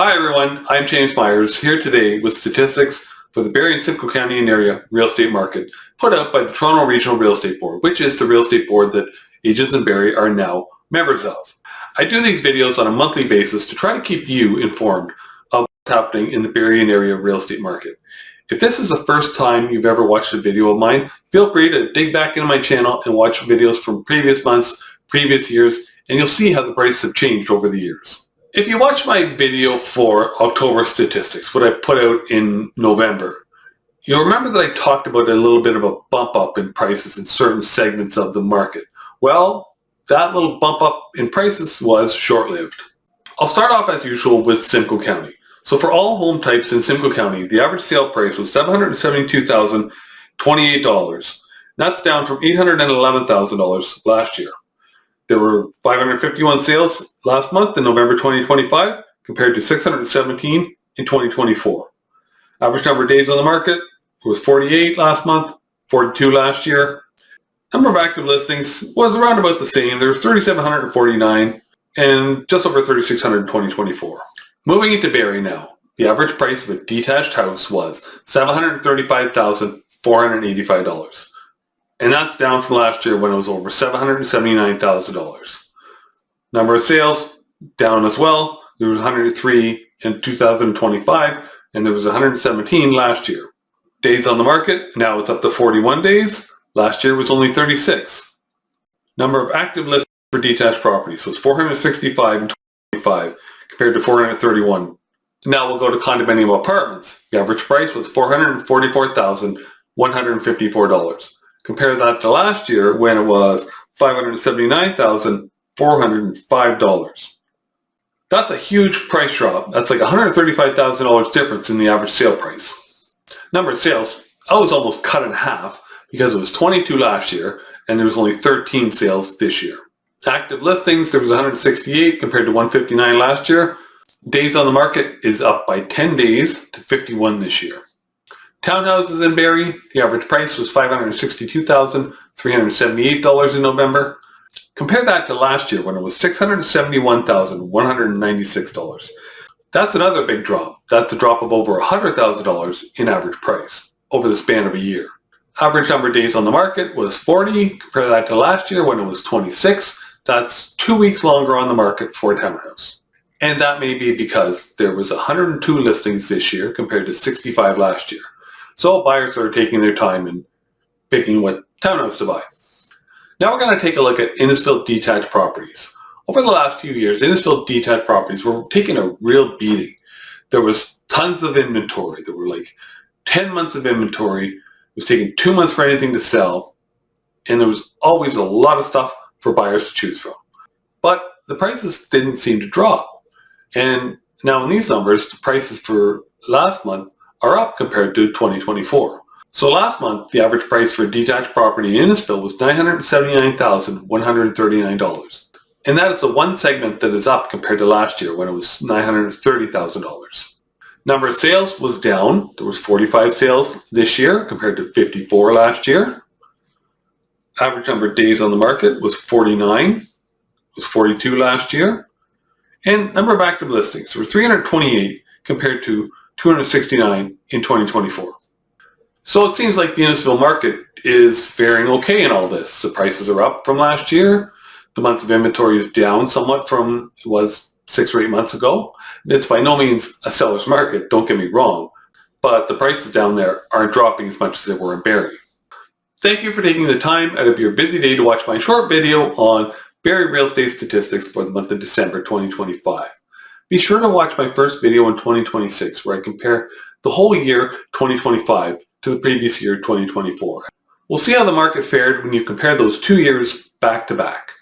Hi everyone, I'm James Myers here today with statistics for the Barrie and Simcoe County and area real estate market put out by the Toronto Regional Real Estate Board, which is the real estate board that agents in Barrie are now members of. I do these videos on a monthly basis to try to keep you informed of what's happening in the Barrie and area real estate market. If this is the first time you've ever watched a video of mine, feel free to dig back into my channel and watch videos from previous months, previous years, and you'll see how the prices have changed over the years. If you watch my video for October statistics, what I put out in November, you'll remember that I talked about a little bit of a bump up in prices in certain segments of the market. Well, that little bump up in prices was short-lived. I'll start off as usual with Simcoe County. So for all home types in Simcoe County, the average sale price was $772,028. That's down from $811,000 last year. There were 551 sales last month in November 2025 compared to 617 in 2024. Average number of days on the market was 48 last month, 42 last year. Number of active listings was around about the same. There was 3,749 and just over 3,600 in 2024. Moving into Barrie now, the average price of a detached house was $735,485. And that's down from last year when it was over $779,000. Number of sales, down as well. There was 103 in 2025, and there was 117 last year. Days on the market, now it's up to 41 days. Last year was only 36. Number of active listings for detached properties was 465 in 2025 compared to 431. Now we'll go to condominium apartments. The average price was $444,154. Compare that to last year when it was $579,405. That's a huge price drop. That's like $135,000 difference in the average sale price. Number of sales, I was almost cut in half because it was 22 last year and there was only 13 sales this year. Active listings, there was 168 compared to 159 last year. Days on the market is up by 10 days to 51 this year. Townhouses in Barrie, the average price was $562,378 in November. Compare that to last year when it was $671,196. That's another big drop. That's a drop of over $100,000 in average price over the span of a year. Average number of days on the market was 40. Compare that to last year when it was 26. That's 2 weeks longer on the market for a townhouse. And that may be because there was 102 listings this year compared to 65 last year. So buyers are taking their time and picking what townhouse to buy. Now we're going to take a look at Innisfil detached properties. Over the last few years, Innisfil detached properties were taking a real beating. There was tons of inventory. There were like 10 months of inventory. It was taking 2 months for anything to sell. And there was always a lot of stuff for buyers to choose from. But the prices didn't seem to drop. And now in these numbers, the prices for last month are up compared to 2024. So last month, the average price for a detached property in Innisfil was $979,139. And that is the one segment that is up compared to last year when it was $930,000. Number of sales was down. There was 45 sales this year compared to 54 last year. Average number of days on the market was 49. It was 42 last year. And number of active listings, there were 328 compared to 269 in 2024. So it seems like the Innisfil market is faring okay in all this. The prices are up from last year. The months of inventory is down somewhat from it was 6 or 8 months ago. It's by no means a seller's market, don't get me wrong, but the prices down there aren't dropping as much as they were in Barrie. Thank you for taking the time out of your busy day to watch my short video on Barrie real estate statistics for the month of December 2025. Be sure to watch my first video in 2026 where I compare the whole year 2025 to the previous year 2024. We'll see how the market fared when you compare those 2 years back to back.